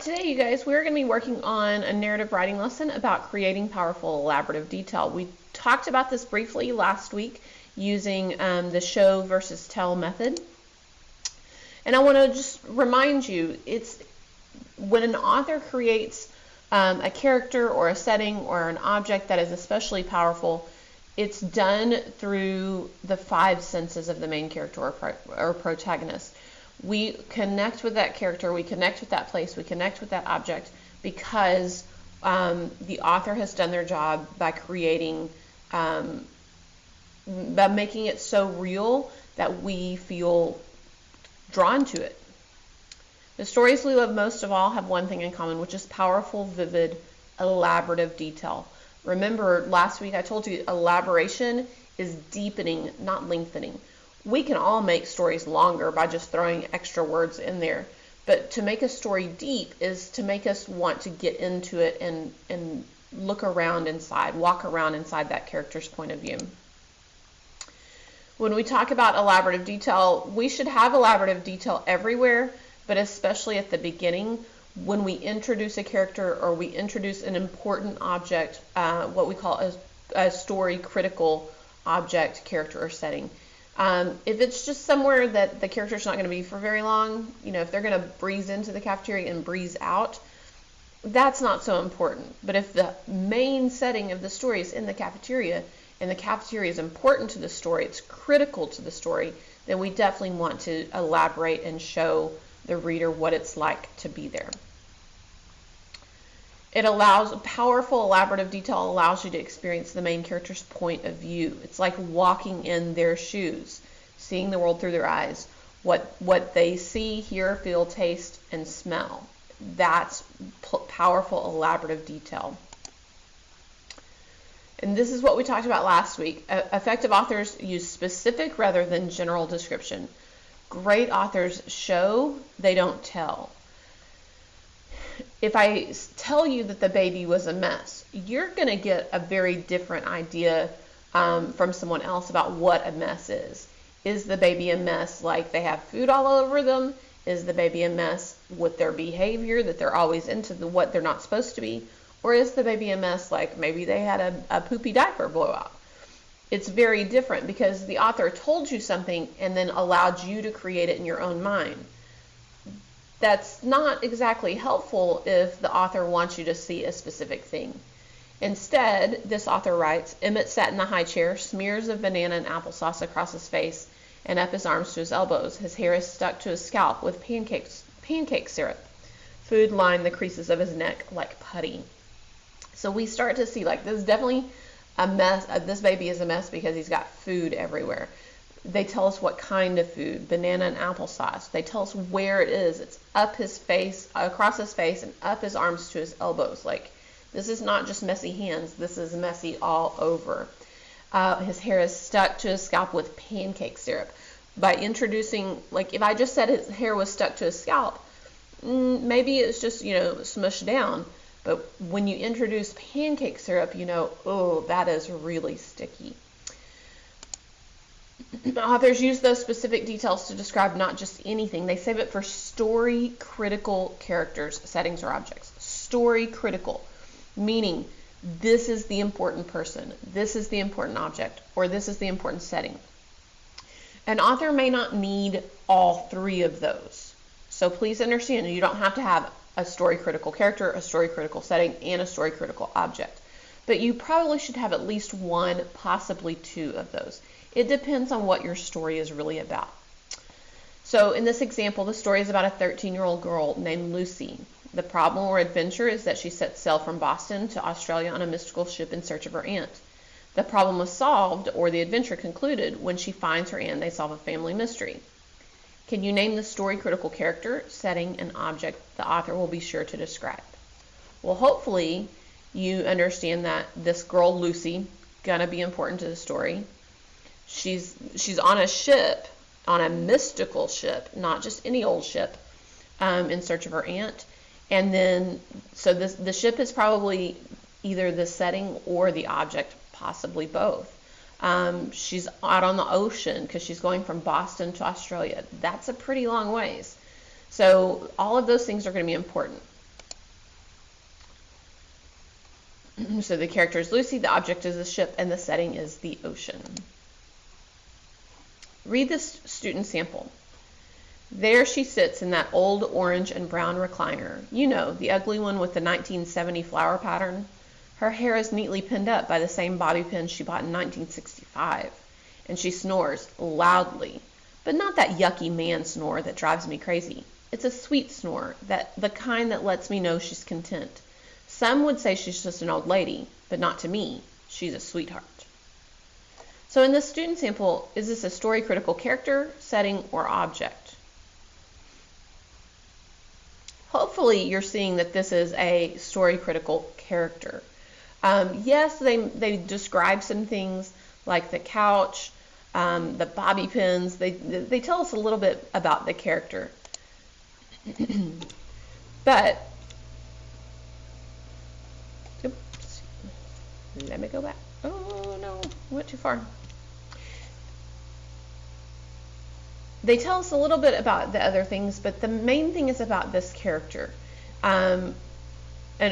Today, you guys, we're going to be working on a narrative writing lesson about creating powerful elaborative detail. We talked about this briefly last week using the show versus tell method. And I want to just remind you, it's when an author creates a character or a setting or an object that is especially powerful, it's done through the five senses of the main character or protagonist. We connect with that character, we connect with that place, we connect with that object because the author has done their job by creating, by making it so real that we feel drawn to it. The stories we love most of all have one thing in common, which is powerful, vivid, elaborative detail. Remember, last week I told you elaboration is deepening, not lengthening. We can all make stories longer by just throwing extra words in there. But to make a story deep is to make us want to get into it and look around inside, walk around inside that character's point of view. When we talk about elaborative detail, we should have elaborative detail everywhere, but especially at the beginning when we introduce a character or we introduce an important object, what we call a story critical object, character, or setting. If it's just somewhere that the character's not going to be for very long, if they're going to breeze into the cafeteria and breeze out, that's not so important. But if the main setting of the story is in the cafeteria, and the cafeteria is important to the story, it's critical to the story, then we definitely want to elaborate and show the reader what it's like to be there. It allows, powerful elaborative detail allows you to experience the main character's point of view. It's like walking in their shoes, seeing the world through their eyes. What they see, hear, feel, taste, and smell. That's powerful elaborative detail. And this is what we talked about last week. Effective authors use specific rather than general description. Great authors show, they don't tell. If I tell you that the baby was a mess, you're going to get a very different idea from someone else about what a mess is. Is the baby a mess like they have food all over them? Is the baby a mess with their behavior, that they're always into what they're not supposed to be? Or is the baby a mess like maybe they had a poopy diaper blowout? It's very different because the author told you something and then allowed you to create it in your own mind. That's not exactly helpful if the author wants you to see a specific thing. Instead, this author writes, Emmett sat in the high chair, smears of banana and applesauce across his face and up his arms to his elbows. His hair is stuck to his scalp with pancake syrup. Food lined the creases of his neck like putty. So we start to see, like, this is definitely a mess. This baby is a mess because he's got food everywhere. They tell us what kind of food, banana and applesauce. They tell us where it is. It's up his face, across his face, and up his arms to his elbows. Like, this is not just messy hands. This is messy all over. His hair is stuck to his scalp with pancake syrup. By introducing, like, if I just said his hair was stuck to his scalp, maybe it's just, smushed down. But when you introduce pancake syrup, oh, that is really sticky. Authors use those specific details to describe not just anything. They save it for story critical characters, settings, or objects. Story critical, meaning this is the important person, this is the important object, or this is the important setting. An author may not need all three of those. So please understand, you don't have to have a story critical character, a story critical setting, and a story critical object. But you probably should have at least one, possibly two of those. It depends on what your story is really about. So in this example, the story is about a 13-year-old girl named Lucy. The problem or adventure is that she sets sail from Boston to Australia on a mystical ship in search of her aunt. The problem was solved, or the adventure concluded, when she finds her aunt and they solve a family mystery. Can you name the story critical character, setting, and object the author will be sure to describe? Well, hopefully you understand that this girl, Lucy, gonna be important to the story. She's on a ship, on a mystical ship, not just any old ship, in search of her aunt. And then, so the ship is probably either the setting or the object, possibly both. She's out on the ocean because she's going from Boston to Australia. That's a pretty long ways. So all of those things are going to be important. So the character is Lucy, the object is a ship, and the setting is the ocean. Read this student sample. There she sits in that old orange and brown recliner. You know, the ugly one with the 1970 flower pattern. Her hair is neatly pinned up by the same bobby pin she bought in 1965. And she snores loudly, but not that yucky man snore that drives me crazy. It's a sweet snore, the kind that lets me know she's content. Some would say she's just an old lady, but not to me. She's a sweetheart. So in this student sample, is this a story critical character, setting, or object? Hopefully you're seeing that this is a story critical character. Yes, they describe some things like the couch, the bobby pins. They tell us a little bit about the character. But, oops, let me go back. Oh no, went too far. They tell us a little bit about the other things, but the main thing is about this character. An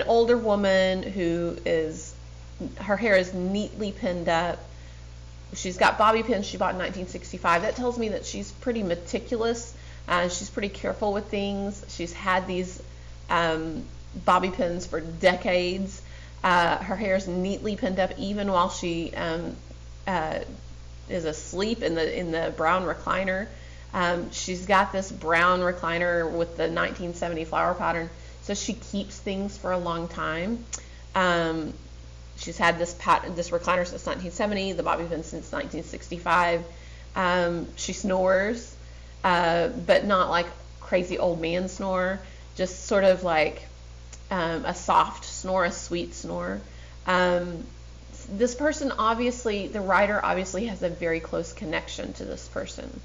older woman who her hair is neatly pinned up. She's got bobby pins she bought in 1965. That tells me that she's pretty meticulous. She's pretty careful with things. She's had these bobby pins for decades. Her hair is neatly pinned up even while she is asleep in the brown recliner. She's got this brown recliner with the 1970 flower pattern, so she keeps things for a long time. She's had this recliner since 1970, the bobby pin since 1965. She snores, but not like crazy old man snore, just sort of like a soft snore, a sweet snore. This person obviously, the writer obviously has a very close connection to this person.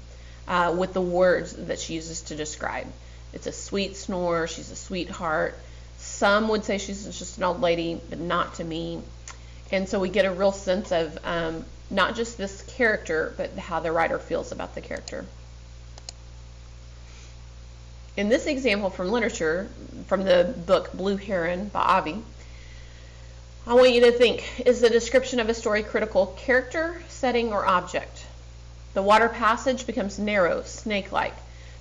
With the words that she uses to describe. It's a sweet snore, she's a sweetheart. Some would say she's just an old lady, but not to me. And so we get a real sense of not just this character, but how the writer feels about the character. In this example from literature, from the book Blue Heron by Avi, I want you to think, is the description of a story critical character, setting, or object? The water passage becomes narrow, snake-like.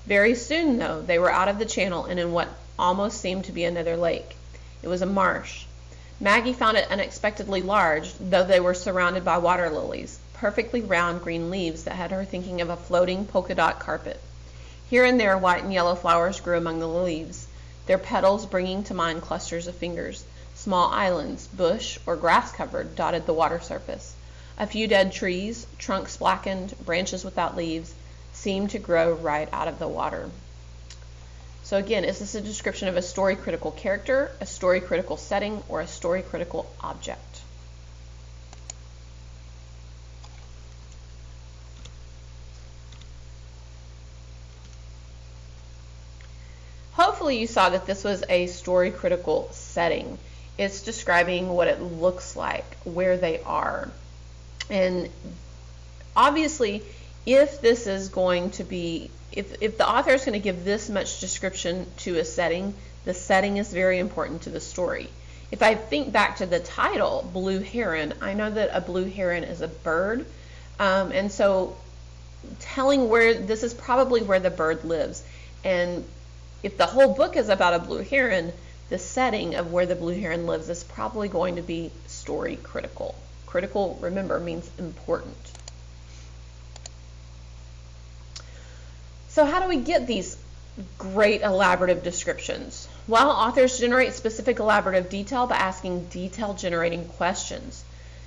Very soon, though, they were out of the channel and in what almost seemed to be another lake. It was a marsh. Maggie found it unexpectedly large, though they were surrounded by water lilies, perfectly round green leaves that had her thinking of a floating polka dot carpet. Here and there, white and yellow flowers grew among the leaves, their petals bringing to mind clusters of fingers. Small islands, bush or grass-covered, dotted the water surface. A few dead trees, trunks blackened, branches without leaves, seemed to grow right out of the water. So again, is this a description of a story critical character, a story critical setting, or a story critical object? Hopefully you saw that this was a story critical setting. It's describing what it looks like, where they are. And obviously, if this is going to be, if the author is going to give this much description to a setting, the setting is very important to the story. If I think back to the title, Blue Heron, I know that a blue heron is a bird. And so telling where, this is probably where the bird lives. And if the whole book is about a blue heron, the setting of where the blue heron lives is probably going to be story critical. Critical, remember, means important. So how do we get these great elaborative descriptions? Well, authors generate specific elaborative detail by asking detail-generating questions.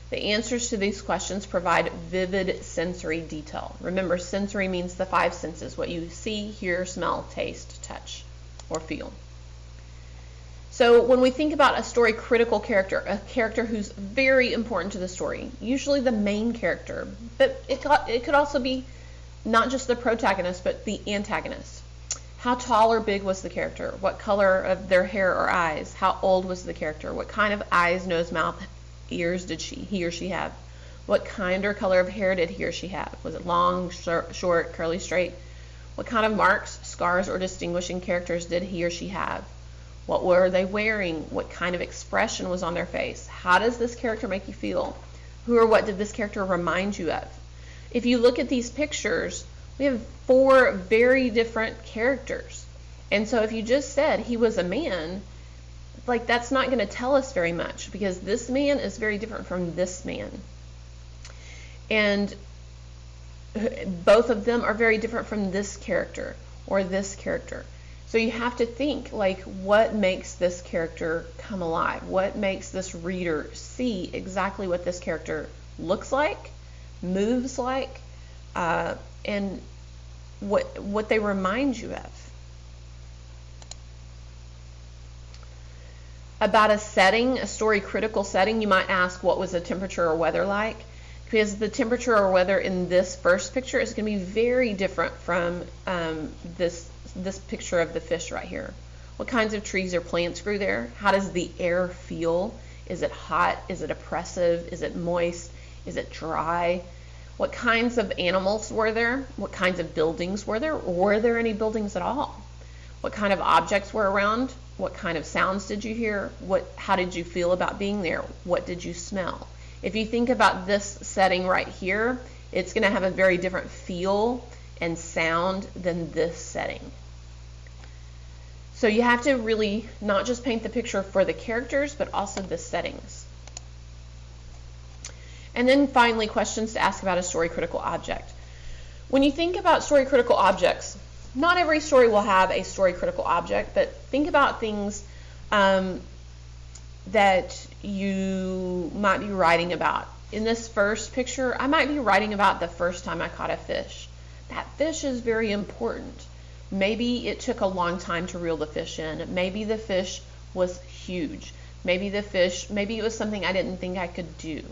The answers to these questions provide vivid sensory detail. Remember, sensory means the five senses, what you see, hear, smell, taste, touch, or feel. So when we think about a story critical character, a character who's very important to the story, usually the main character, but it could also be not just the protagonist, but the antagonist. How tall or big was the character? What color of their hair or eyes? How old was the character? What kind of eyes, nose, mouth, ears did he or she have? What kind or color of hair did he or she have? Was it long, short, curly, straight? What kind of marks, scars, or distinguishing characters did he or she have? What were they wearing? What kind of expression was on their face? How does this character make you feel? Who or what did this character remind you of? If you look at these pictures, we have 4 very different characters. And so if you just said he was a man, like that's not going to tell us very much, because this man is very different from this man. And both of them are very different from this character or this character. So you have to think, like, what makes this character come alive? What makes this reader see exactly what this character looks like, moves like, and what they remind you of. About a setting, a story critical setting, you might ask, what was the temperature or weather like? Because the temperature or weather in this first picture is going to be very different from this picture of the fish right here. What kinds of trees or plants grew there? How does the air feel? Is it hot? Is it oppressive? Is it moist? Is it dry? What kinds of animals were there? What kinds of buildings were there? Were there any buildings at all? What kind of objects were around? What kind of sounds did you hear? How did you feel about being there? What did you smell? If you think about this setting right here, it's going to have a very different feel and sound than this setting. So you have to really not just paint the picture for the characters, but also the settings. And then finally, questions to ask about a story critical object. When you think about story critical objects, not every story will have a story critical object, but think about things that you might be writing about. In this first picture, I might be writing about the first time I caught a fish. That fish is very important. Maybe it took a long time to reel the fish in. Maybe the fish was huge. Maybe it was something I didn't think I could do.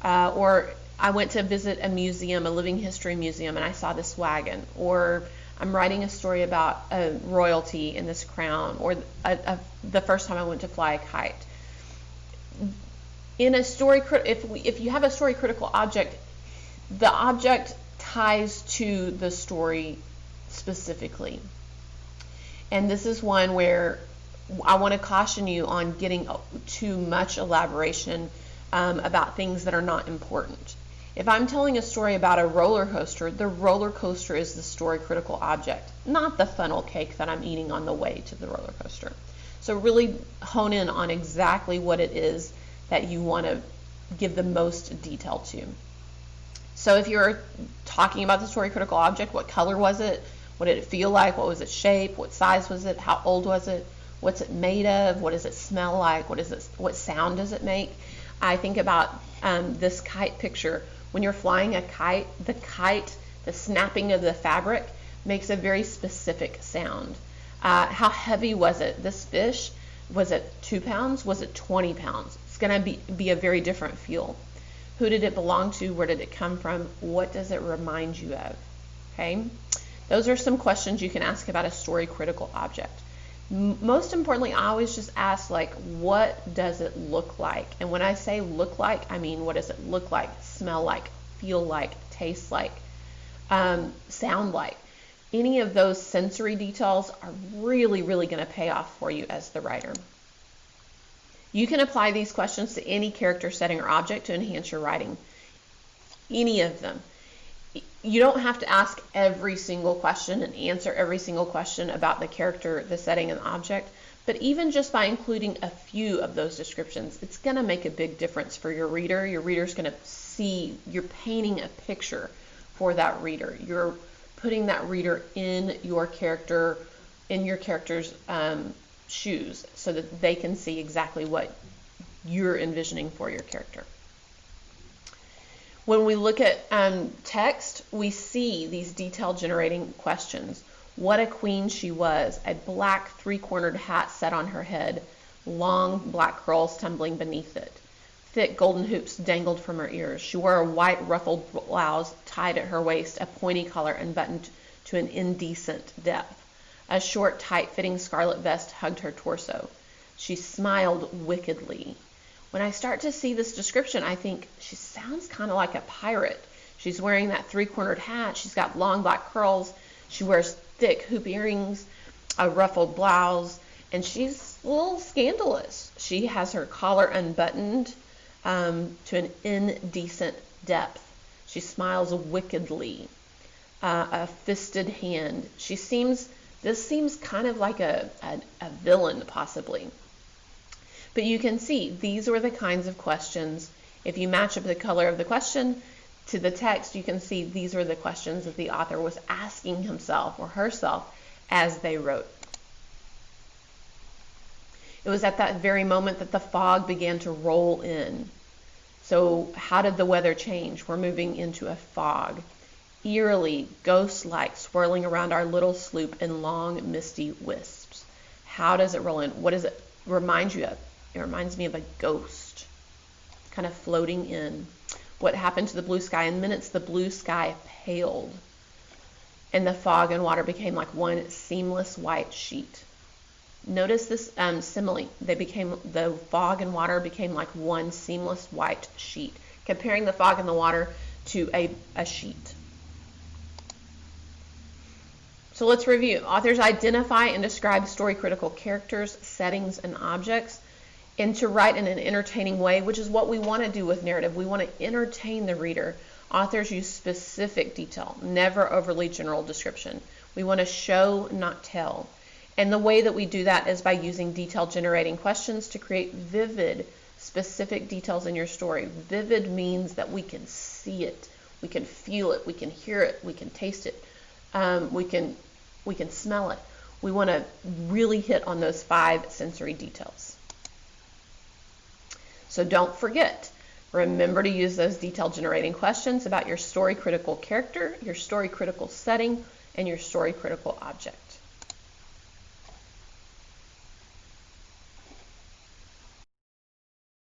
Or I went to visit a museum, a living history museum, and I saw this wagon. Or I'm writing a story about a royalty in this crown. Or the first time I went to fly a kite. In a story, if you have a story critical object, the object ties to the story specifically. And this is one where I want to caution you on getting too much elaboration about things that are not important. If I'm telling a story about a roller coaster, the roller coaster is the story critical object, not the funnel cake that I'm eating on the way to the roller coaster. So really hone in on exactly what it is that you want to give the most detail to. So if you're talking about the story critical object, what color was it? What did it feel like? What was its shape? What size was it? How old was it? What's it made of? What does it smell like? What sound does it make? I think about this kite picture. When you're flying a kite, the snapping of the fabric makes a very specific sound. How heavy was it? This fish, was it 2 pounds? Was it 20 pounds? It's going to be a very different feel. Who did it belong to? Where did it come from? What does it remind you of? Okay, those are some questions you can ask about a story critical object. Most importantly, I always just ask, like, what does it look like? And when I say look like, I mean, what does it look like, smell like, feel like, taste like, sound like? Any of those sensory details are really, really going to pay off for you as the writer. You can apply these questions to any character, setting, or object to enhance your writing. Any of them. You don't have to ask every single question and answer every single question about the character, the setting, and the object, but even just by including a few of those descriptions, it's going to make a big difference for your reader. Your reader's going to see, you're painting a picture for that reader. You're putting that reader in your character's shoes so that they can see exactly what you're envisioning for your character. When we look at text, we see these detail generating questions. What a queen she was, a black 3-cornered hat set on her head, long black curls tumbling beneath it. Thick golden hoops dangled from her ears. She wore a white ruffled blouse tied at her waist, a pointy collar unbuttoned to an indecent depth. A short, tight-fitting scarlet vest hugged her torso. She smiled wickedly. When I start to see this description, I think she sounds kind of like a pirate. She's wearing that 3-cornered hat. She's got long black curls. She wears thick hoop earrings, a ruffled blouse, and she's a little scandalous. She has her collar unbuttoned to an indecent depth. She smiles wickedly, a fisted hand. This seems kind of like a villain, possibly. But you can see these were the kinds of questions. If you match up the color of the question to the text, you can see these were the questions that the author was asking himself or herself as they wrote. It was at that very moment that the fog began to roll in. So how did the weather change? We're moving into a fog, eerily, ghost-like, swirling around our little sloop in long, misty wisps. How does it roll in? What does it remind you of? It reminds me of a ghost, kind of floating in. What happened to the blue sky? In minutes, the blue sky paled, and the fog and water became like one seamless white sheet. Notice this simile. The fog and water became like one seamless white sheet, comparing the fog and the water to a sheet. So let's review. Authors identify and describe story-critical characters, settings, and objects, and to write in an entertaining way, which is what we want to do with narrative. We want to entertain the reader. Authors use specific detail, never overly general description. We want to show, not tell. And the way that we do that is by using detail-generating questions to create vivid, specific details in your story. Vivid means that we can see it, we can feel it, we can hear it, we can taste it, we can smell it. We want to really hit on those 5 sensory details. So don't forget, remember to use those detail-generating questions about your story-critical character, your story-critical setting, and your story-critical object.